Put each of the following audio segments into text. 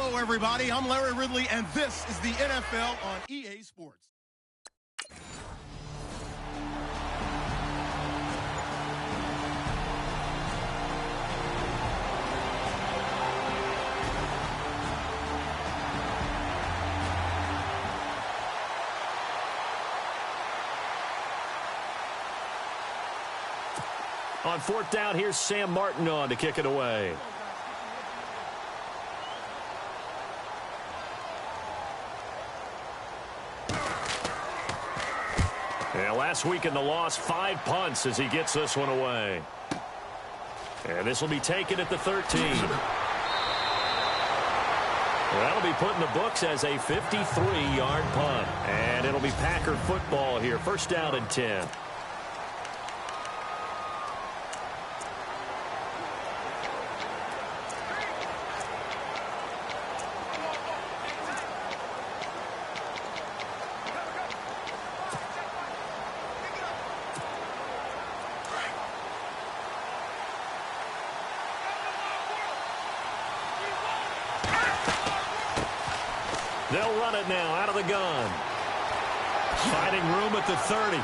Hello, everybody. I'm Larry Ridley, and this is the NFL on EA Sports. On fourth down, here's Sam Martin on to kick it away. And last week in the loss, 5 punts as he gets this one away. And this will be taken at the 13. That'll be put in the books as a 53-yard punt. And it'll be Packer football here. First down and 10. They'll run it now out of the gun. Finding room at the 30.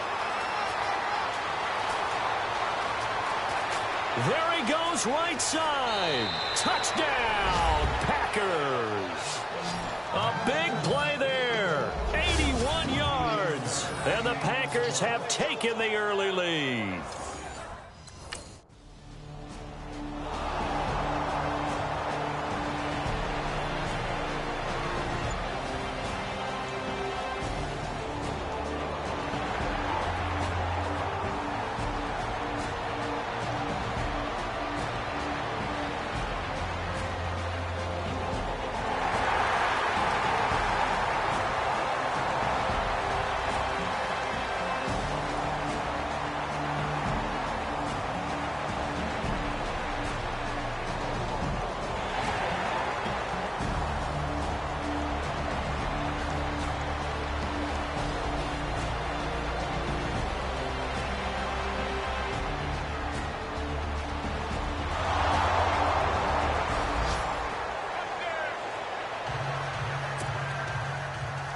There he goes, right side. Touchdown, Packers. A big play there. 81 yards. And the Packers have taken the early lead.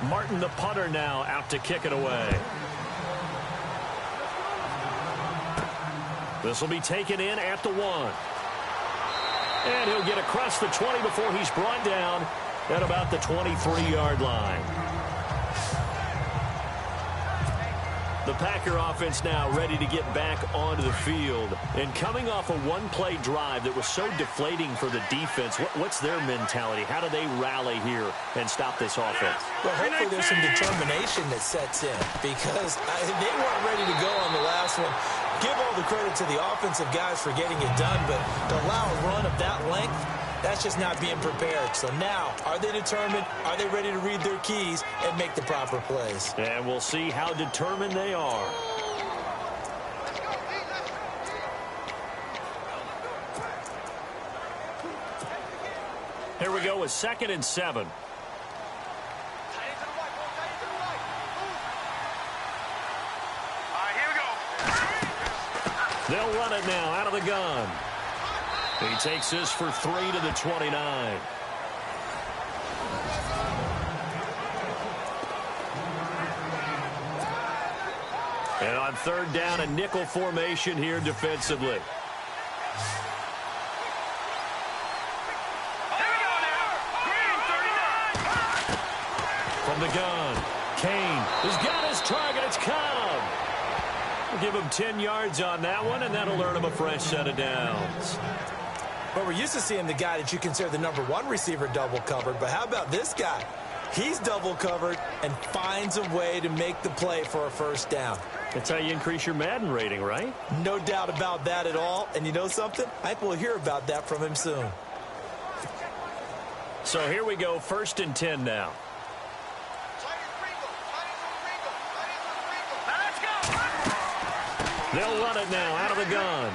Martin, the punter, now out to kick it away. This will be taken in at the 1. And he'll get across the 20 before he's brought down at about the 23-yard line. The Packer offense now ready to get back onto the field. And coming off a one-play drive that was so deflating for the defense, what's their mentality? How do they rally here and stop this offense? Well, hopefully there's some determination that sets in because they weren't ready to go on the last one. Give all the credit to the offensive guys for getting it done, but to allow a run of that length, that's just not being prepared. So now, are they determined? Are they ready to read their keys and make the proper plays? And we'll see how determined they are. Here we go with 2nd and 7. They'll run it now out of the gun. He takes this for 3 to the 29. And on 3rd down, a nickel formation here defensively. From the gun, Kane has got his target. It's Cobb. We'll give him 10 yards on that one, and that'll earn him a fresh set of downs. But we're used to seeing the guy that you consider the #1 receiver double covered. But how about this guy? He's double covered and finds a way to make the play for a first down. That's how you increase your Madden rating, right? No doubt about that at all. And you know something? I think we'll hear about that from him soon. So here we go, 1st and 10 now. They'll run it now out of the gun.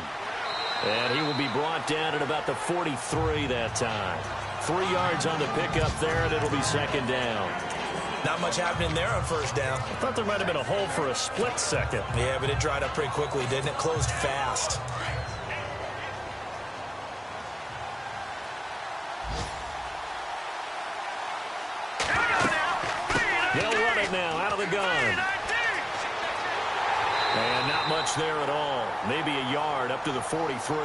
And he will be brought down at about the 43 that time. 3 yards on the pickup there, and it'll be 2nd down. Not much happening there on 1st down. I thought there might have been a hole for a split second. Yeah, but it dried up pretty quickly, didn't it? Closed fast. They'll run it now out of the gun. And not much there at all. Maybe a yard up to the 43.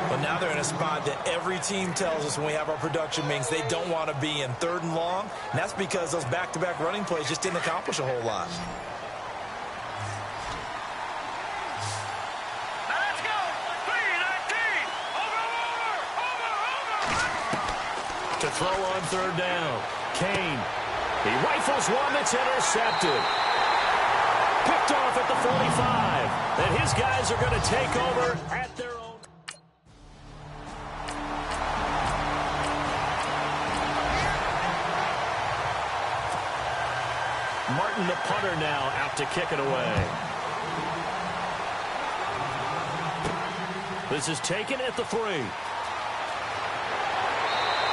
But now they're in a spot that every team tells us when we have our production meetings they don't want to be in, 3rd and long. And that's because those back-to-back running plays just didn't accomplish a whole lot. Let's go. 3-19. Over. To throw on 3rd down. Kane. He rifles one that's intercepted. Picked off at the 45. And his guys are going to take over at their own. Martin, the punter, now out to kick it away. This is taken at the 3.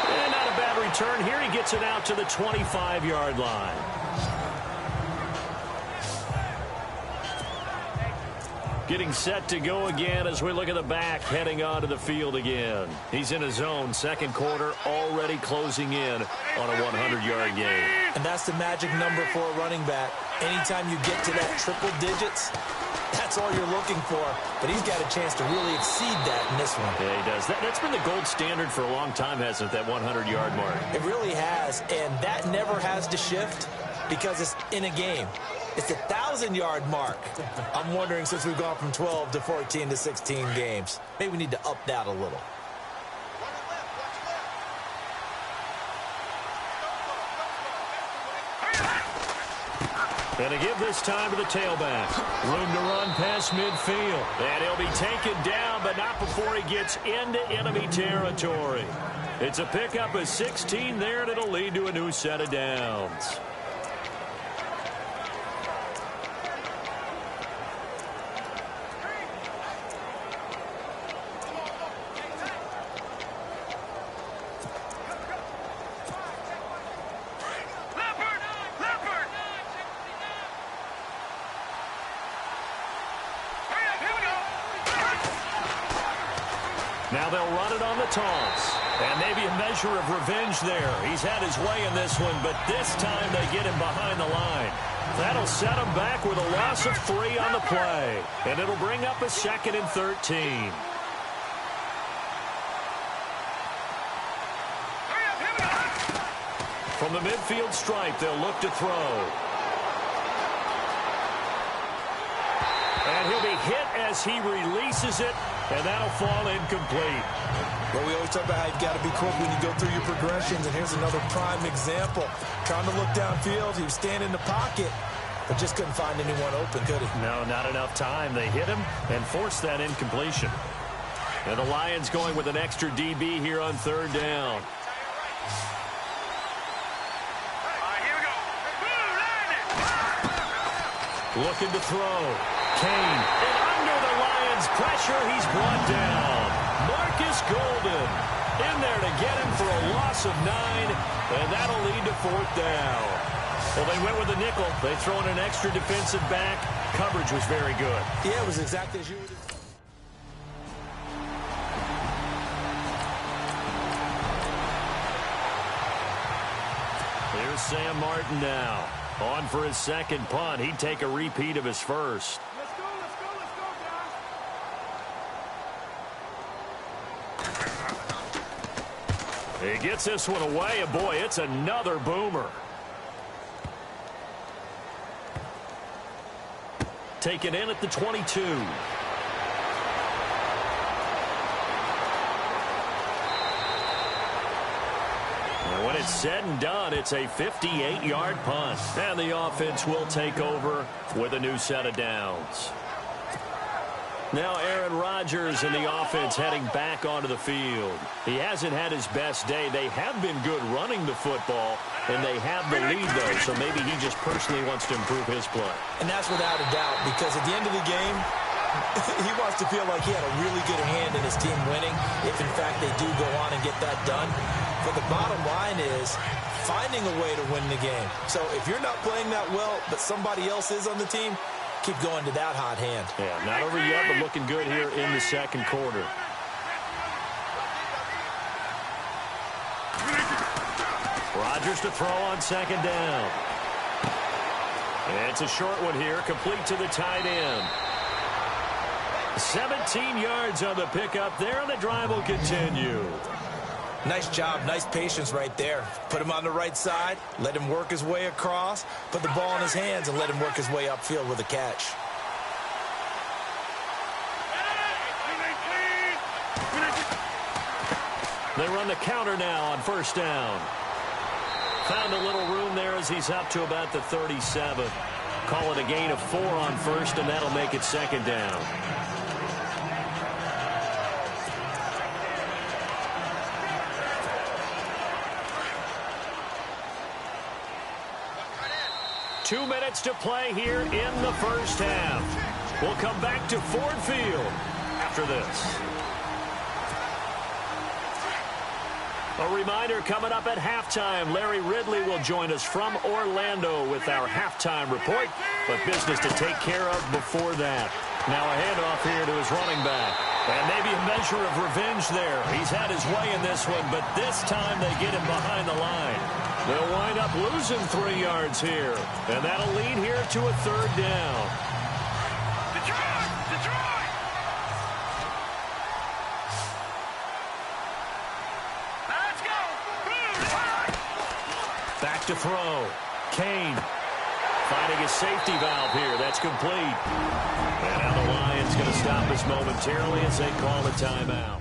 And not a bad return here. He gets it out to the 25-yard line. Getting set to go again as we look at the back heading onto the field again. He's in his zone, 2nd quarter, already closing in on a 100-yard game. And that's the magic number for a running back. Anytime you get to that triple digits, that's all you're looking for. But he's got a chance to really exceed that in this one. Yeah, he does. That's been the gold standard for a long time, hasn't it, that 100-yard mark? It really has, and that never has to shift because it's in a game. It's the 1,000-yard mark. I'm wondering, since we've gone from 12 to 14 to 16 games, maybe we need to up that a little. And to give this time to the tailback. Room to run past midfield. And he'll be taken down, but not before he gets into enemy territory. It's a pickup of 16 there, and it'll lead to a new set of downs. Now they'll run it on the toss. And maybe a measure of revenge there. He's had his way in this one, but this time they get him behind the line. That'll set him back with a loss of 3 on the play. And it'll bring up a 2nd and 13. From the midfield stripe, they'll look to throw. And he'll be hit as he releases it, and that'll fall incomplete. Well, we always talk about how you've got to be quick when you go through your progressions, and here's another prime example. Trying to look downfield, he was standing in the pocket, but just couldn't find anyone open, could he? No, not enough time. They hit him and forced that incompletion. And the Lions going with an extra DB here on 3rd down. Looking to throw. Kane. And under the Lions' pressure, he's brought down. Marcus Golden in there to get him for a loss of 9, and that'll lead to 4th down. Well, they went with a nickel. They throw in an extra defensive back. Coverage was very good. Yeah, it was exactly as you would. Here's Sam Martin now. On for his 2nd punt. He'd take a repeat of his first. Let's go, guys. He gets this one away, and boy, it's another boomer. Taken in at the 22. And when it's said and done, it's a 58-yard punt. And the offense will take over with a new set of downs. Now Aaron Rodgers and the offense heading back onto the field. He hasn't had his best day. They have been good running the football, and they have the lead, though, so maybe he just personally wants to improve his play. And that's without a doubt, because at the end of the game, he wants to feel like he had a really good hand in his team winning, if in fact they do go on and get that done. But the bottom line is finding a way to win the game. So if you're not playing that well, but somebody else is on the team, keep going to that hot hand. Yeah, not over yet, but looking good here in the 2nd quarter. Rodgers to throw on 2nd down. It's a short one here, complete to the tight end. 17 yards on the pickup there, and the drive will continue. Nice job, nice patience right there. Put him on the right side, let him work his way across, put the ball in his hands, and let him work his way upfield with a catch. They run the counter now on first down. Found a little room there as he's up to about the 37. Call it a gain of 4 on first, and that'll make it second down. Two minutes to play here in the first half. We'll come back to Ford Field after this. A reminder coming up at halftime, Larry Ridley will join us from Orlando with our halftime report, but business to take care of before that. Now a handoff here to his running back, and maybe a measure of revenge there. He's had his way in this one, but this time they get him behind the line. They'll wind up losing 3 yards here, and that'll lead here to a third down. Back to throw. Kane finding his safety valve here. That's complete. And now the Lions going to stop us momentarily as they call the timeout.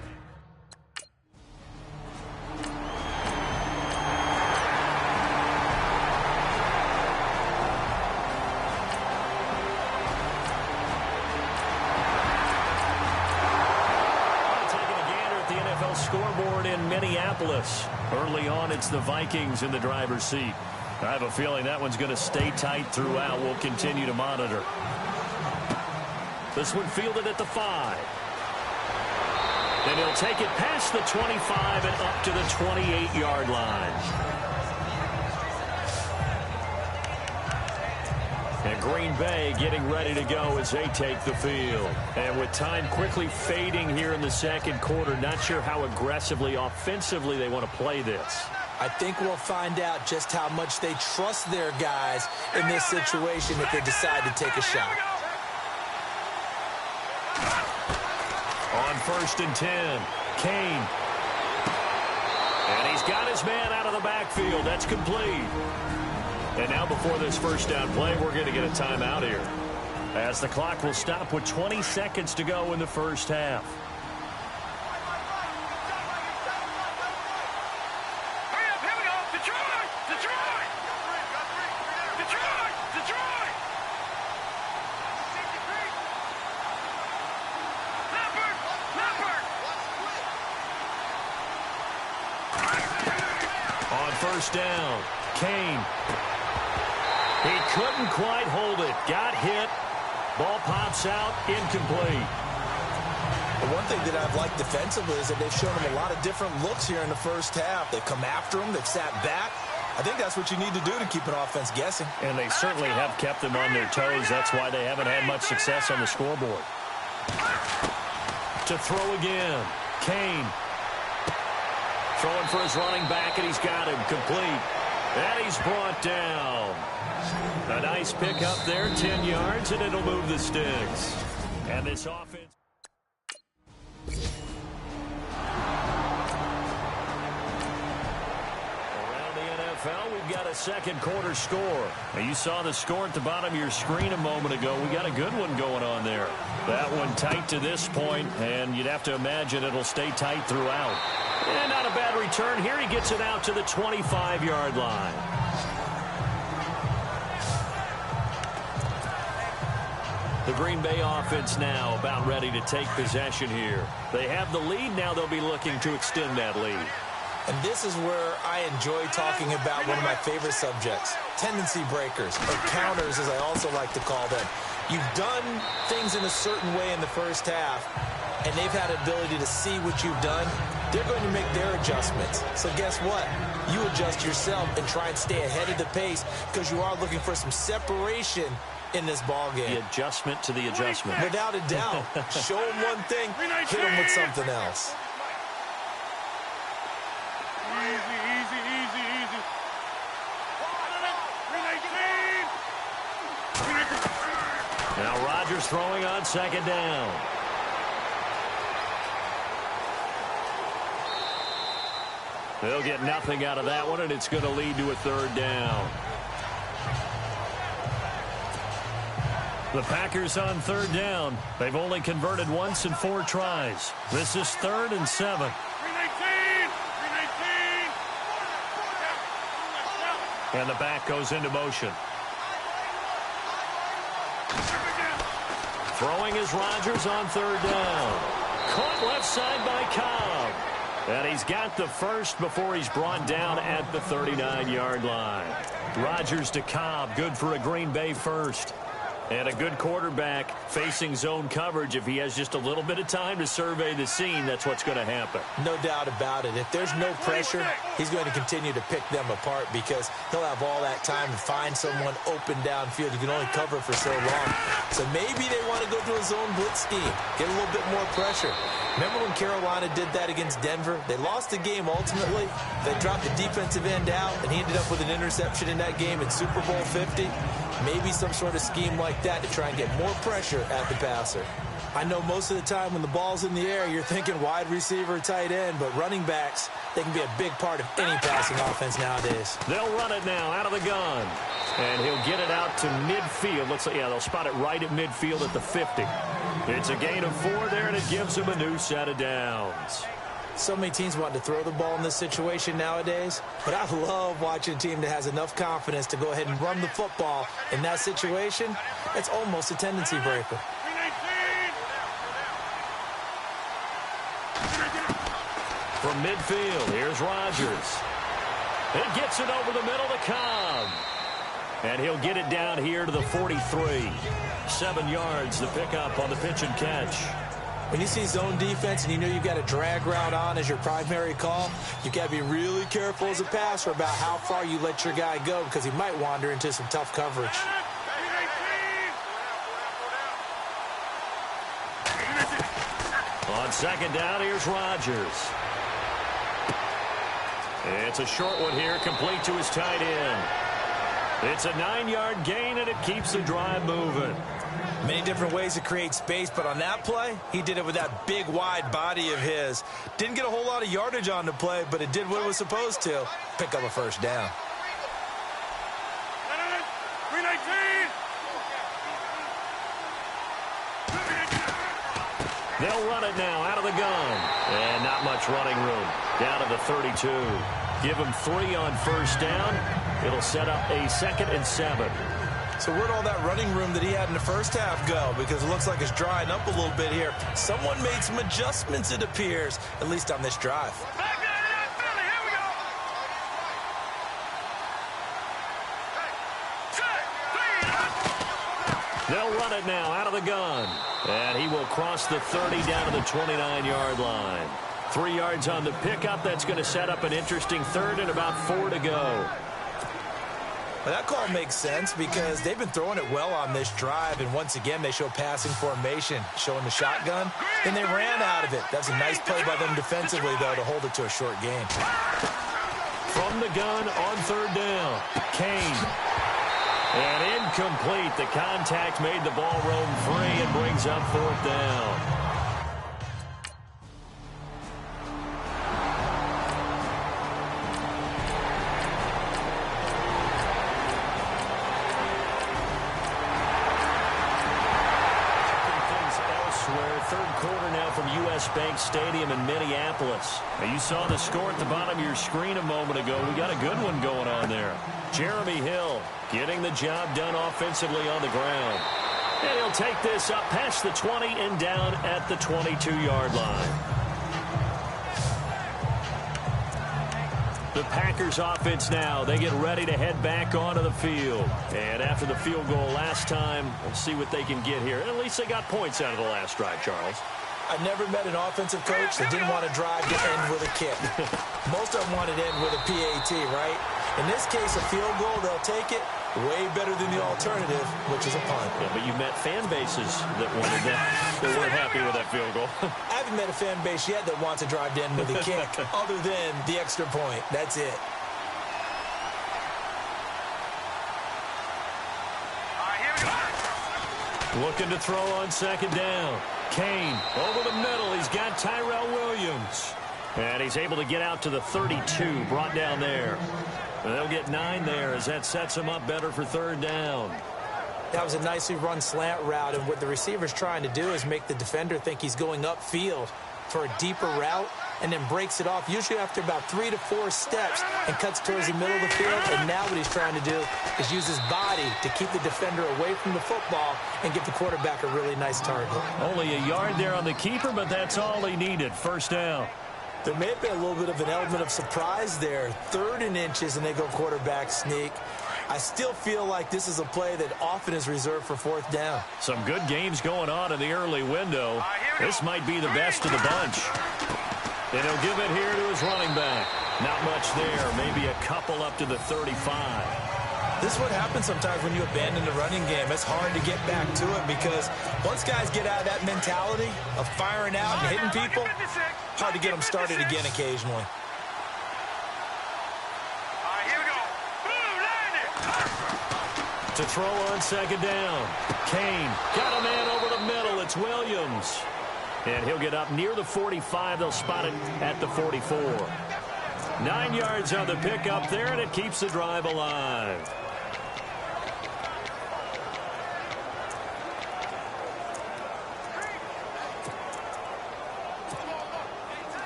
Scoreboard in Minneapolis. Early on, it's the Vikings in the driver's seat. I have a feeling that one's going to stay tight throughout. We'll continue to monitor. This one fielded at the 5. And he'll take it past the 25 and up to the 28-yard line. And Green Bay getting ready to go as they take the field. And with time quickly fading here in the second quarter, not sure how aggressively, offensively they want to play this. I think we'll find out just how much they trust their guys in this situation if they decide to take a shot. On 1st and 10, Kane. And he's got his man out of the backfield. That's complete. And now before this first down play, we're going to get a timeout here, as the clock will stop with 20 seconds to go in the first half. Hurry up, here we go. Detroit! Detroit! Detroit! Detroit! Leopard! Leopard! On first down, Kane. He couldn't quite hold it. Got hit. Ball pops out. Incomplete. The one thing that I've liked defensively is that they've shown him a lot of different looks here in the first half. They've come after him. They've sat back. I think that's what you need to do to keep an offense guessing. And they certainly have kept them on their toes. That's why they haven't had much success on the scoreboard. To throw again. Kane. Throwing for his running back, and he's got him complete. And he's brought down. A nice pickup there, 10 yards, and it'll move the sticks. And this offense. Around the NFL, we've got a second quarter score. Now, you saw the score at the bottom of your screen a moment ago. We got a good one going on there. That one tight to this point, and you'd have to imagine it'll stay tight throughout. And not a bad return here. He gets it out to the 25-yard line. The Green Bay offense now about ready to take possession here. They have the lead. Now they'll be looking to extend that lead. And this is where I enjoy talking about one of my favorite subjects, tendency breakers, or counters as I also like to call them. You've done things in a certain way in the first half, and they've had the ability to see what you've done. They're going to make their adjustments. So guess what? You adjust yourself and try and stay ahead of the pace because you are looking for some separation in this ball game. The adjustment to the adjustment. Without a doubt. Show them one thing, hit them with something else. Easy, easy, easy, easy. 319. Now Rodgers throwing on second down. They'll get nothing out of that one, and it's going to lead to a third down. The Packers on third down. They've only converted once in 4 tries. This is 3rd and 7. And the back goes into motion. Throwing is Rodgers on third down. Caught left side by Cobb. And he's got the first before he's brought down at the 39-yard line. Rodgers to Cobb, good for a Green Bay first. And a good quarterback facing zone coverage. If he has just a little bit of time to survey the scene, that's what's going to happen. No doubt about it. If there's no pressure, he's going to continue to pick them apart because he'll have all that time to find someone open downfield. You can only cover for so long. So maybe they want to go to a zone blitz scheme, get a little bit more pressure. Remember when Carolina did that against Denver? They lost the game ultimately. They dropped the defensive end out, and he ended up with an interception in that game in Super Bowl 50. Maybe some sort of scheme like that to try and get more pressure at the passer. I know most of the time when the ball's in the air, you're thinking wide receiver, tight end, but running backs, they can be a big part of any passing offense nowadays. They'll run it now out of the gun. And he'll get it out to midfield. Looks like, yeah, they'll spot it right at midfield at the 50. It's a gain of 4 there, and it gives them a new set of downs. So many teams want to throw the ball in this situation nowadays, but I love watching a team that has enough confidence to go ahead and run the football in that situation. It's almost a tendency breaker. From midfield, here's Rodgers. It gets it over the middle to Cobb. And he'll get it down here to the 43. 7 yards, the pickup on the pitch and catch. When you see zone defense and you know you've got a drag route on as your primary call, you've got to be really careful as a passer about how far you let your guy go because he might wander into some tough coverage. On second down, here's Rodgers. It's a short one here, complete to his tight end. It's a 9-yard gain, and it keeps the drive moving. Many different ways to create space, but on that play, he did it with that big, wide body of his. Didn't get a whole lot of yardage on the play, but it did what it was supposed to. Pick up a first down. They'll run it now out of the gun. And not much running room. Down to the 32. Give him 3 on first down. It'll set up a 2nd and 7. So where'd all that running room that he had in the first half go? Because it looks like it's drying up a little bit here. Someone made some adjustments, it appears, at least on this drive. They'll run it now out of the gun. And he will cross the 30 down to the 29-yard line. 3 yards on the pickup. That's going to set up an interesting 3rd and about 4 to go. Well, that call makes sense because they've been throwing it well on this drive, and once again they show passing formation, showing the shotgun, and they ran out of it. That's a nice play by them defensively, though, to hold it to a short game. From the gun on 3rd down, Kane. And incomplete. The contact made the ball roam free and brings up 4th down. Bank Stadium in Minneapolis. Now, you saw the score at the bottom of your screen a moment ago. We got a good one going on there. Jeremy Hill getting the job done offensively on the ground. And he'll take this up past the 20 and down at the 22-yard line. The Packers offense now. They get ready to head back onto the field. And after the field goal last time, we'll see what they can get here. At least they got points out of the last drive, Charles. I've never met an offensive coach that didn't want to drive to end with a kick. Most of them wanted to end with a PAT, right? In this case, a field goal, they'll take it. Way better than the alternative, which is a punt. Yeah, but you met fan bases that wanted that. They weren't happy with that field goal. I haven't met a fan base yet that wants to drive to end with a kick other than the extra point. That's it. Looking to throw on second down. Kane over the middle. He's got Tyrell Williams. And he's able to get out to the 32, brought down there. And they'll get 9 there as that sets him up better for third down. That was a nicely run slant route, and what the receiver's trying to do is make the defender think he's going upfield for a deeper route, and then breaks it off, usually after about 3 to 4 steps, and cuts towards the middle of the field. And now what he's trying to do is use his body to keep the defender away from the football and give the quarterback a really nice target. Only a yard there on the keeper, but that's all he needed. First down. There may have been a little bit of an element of surprise there. 3rd and inches, and they go quarterback sneak. I still feel like this is a play that often is reserved for 4th down. Some good games going on in the early window. This might be the best of the bunch. And he'll give it here to his running back. Not much there. Maybe a couple up to the 35. This is what happens sometimes when you abandon the running game. It's hard to get back to it because once guys get out of that mentality of firing out and hitting people, hard to get them started again occasionally. To throw on second down. Kane got a man over the middle. It's Williams. And he'll get up near the 45. They'll spot it at the 44. 9 yards on the pickup there, and it keeps the drive alive.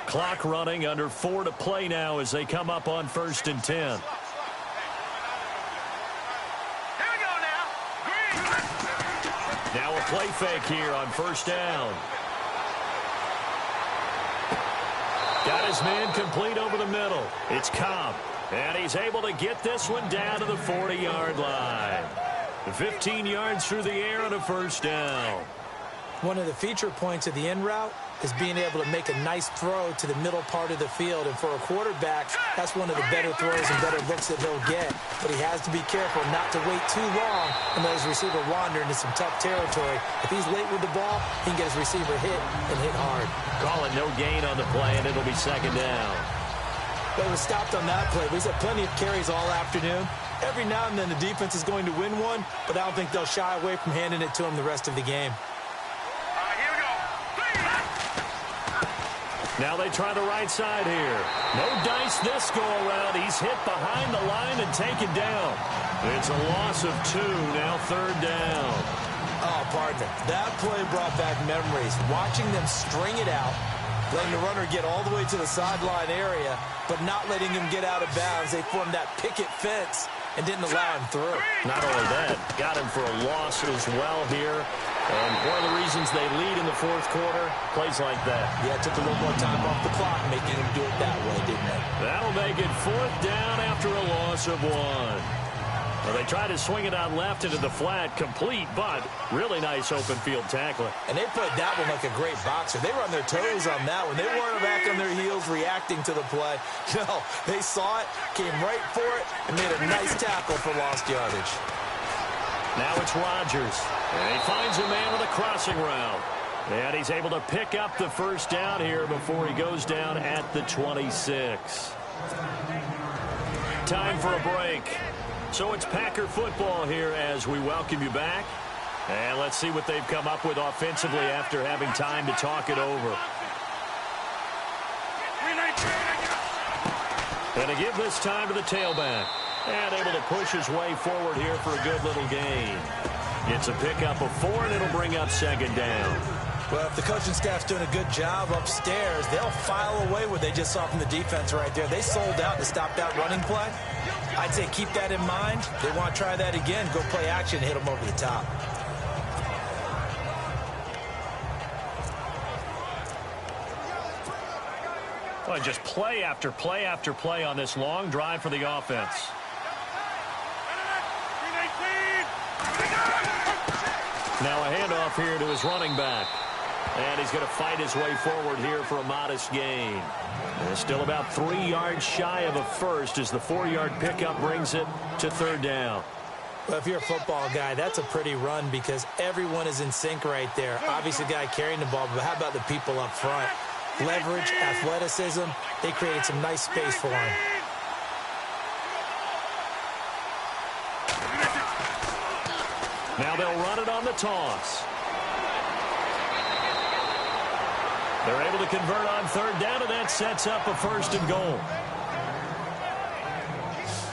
Clock running, under 4 to play now as they come up on 1st and 10. Now a play fake here on 1st down. Got his man complete over the middle. It's Cobb. And he's able to get this one down to the 40-yard line. 15 yards through the air on a 1st down. One of the feature points of the in route is being able to make a nice throw to the middle part of the field. And for a quarterback, that's one of the better throws and better looks that he'll get. But he has to be careful not to wait too long and let his receiver wander into some tough territory. If he's late with the ball, he can get his receiver hit and hit hard. Calling no gain on the play, and it'll be 2nd down. But it was stopped on that play. He's had plenty of carries all afternoon. Every now and then the defense is going to win one, but I don't think they'll shy away from handing it to him the rest of the game. Now they try the right side here. No dice this go-around. He's hit behind the line and taken down. It's a loss of 2, now 3rd down. Oh, partner, that play brought back memories. Watching them string it out, letting the runner get all the way to the sideline area, but not letting him get out of bounds. They formed that picket fence and didn't allow him through. Not only that, got him for a loss as well here. And one of the reasons they lead in the 4th quarter, plays like that. Yeah, it took a little more time off the clock, making him do it that way, didn't it? That'll make it 4th down after a loss of 1. Well, they tried to swing it out left into the flat, complete, but really nice open field tackling. And they played that one like a great boxer. They were on their toes on that one. They weren't back on their heels reacting to the play. No, they saw it, came right for it, and made a nice tackle for lost yardage. Now it's Rodgers, and he finds a man on the crossing route. And he's able to pick up the 1st down here before he goes down at the 26. Time for a break. So it's Packer football here as we welcome you back. And let's see what they've come up with offensively after having time to talk it over. And to give this time to the tailback. And able to push his way forward here for a good little gain. It's a pickup of 4, and it'll bring up 2nd down. Well, if the coaching staff's doing a good job upstairs, they'll file away what they just saw from the defense right there. They sold out to stop that running play. I'd say keep that in mind. They want to try that again. Go play action and hit them over the top. Well, just play after play after play on this long drive for the offense. Now a handoff here to his running back. And he's going to fight his way forward here for a modest gain. And it's still about 3 yards shy of a first as the 4-yard pickup brings it to 3rd down. Well, if you're a football guy, that's a pretty run because everyone is in sync right there. Obviously, the guy carrying the ball, but how about the people up front? Leverage, athleticism, they created some nice space for him. Now they'll run it on the toss. They're able to convert on third down, and that sets up a 1st and goal.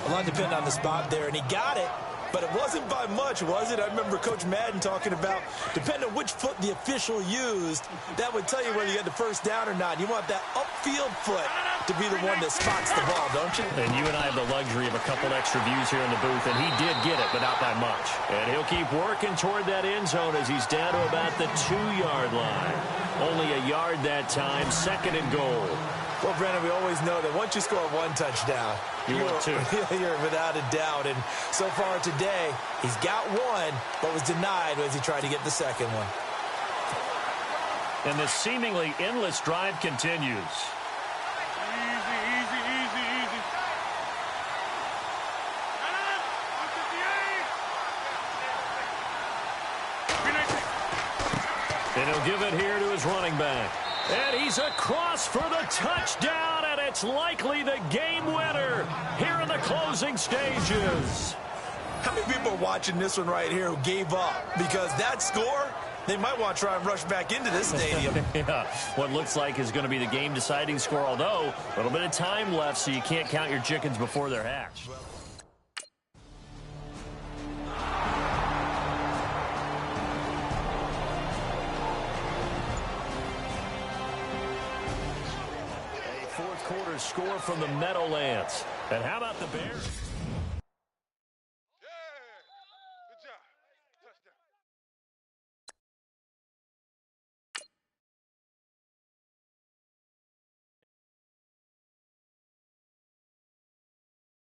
A lot depended on the spot there, and he got it, but it wasn't by much, was it? I remember Coach Madden talking about, depending on which foot the official used, that would tell you whether you had the 1st down or not. You want that upfield foot to be the one that spots the ball, don't you? And you and I have the luxury of a couple extra views here in the booth, and he did get it, but not by much. And he'll keep working toward that end zone as he's down to about the 2-yard line. Only a yard that time, 2nd and goal. Well, Brandon, we always know that once you score 1 touchdown, you're without a doubt. And so far today, he's got 1, but was denied as he tried to get the 2nd one. And this seemingly endless drive continues. Easy. And he'll give it here to his running back. And he's across for the touchdown, and it's likely the game winner here in the closing stages. How many people are watching this one right here who gave up? Because that score, they might want to try and rush back into this stadium. Yeah, what looks like is going to be the game-deciding score, although a little bit of time left, so you can't count your chickens before they're hatched. Fourth quarter score from the Meadowlands. And how about the Bears?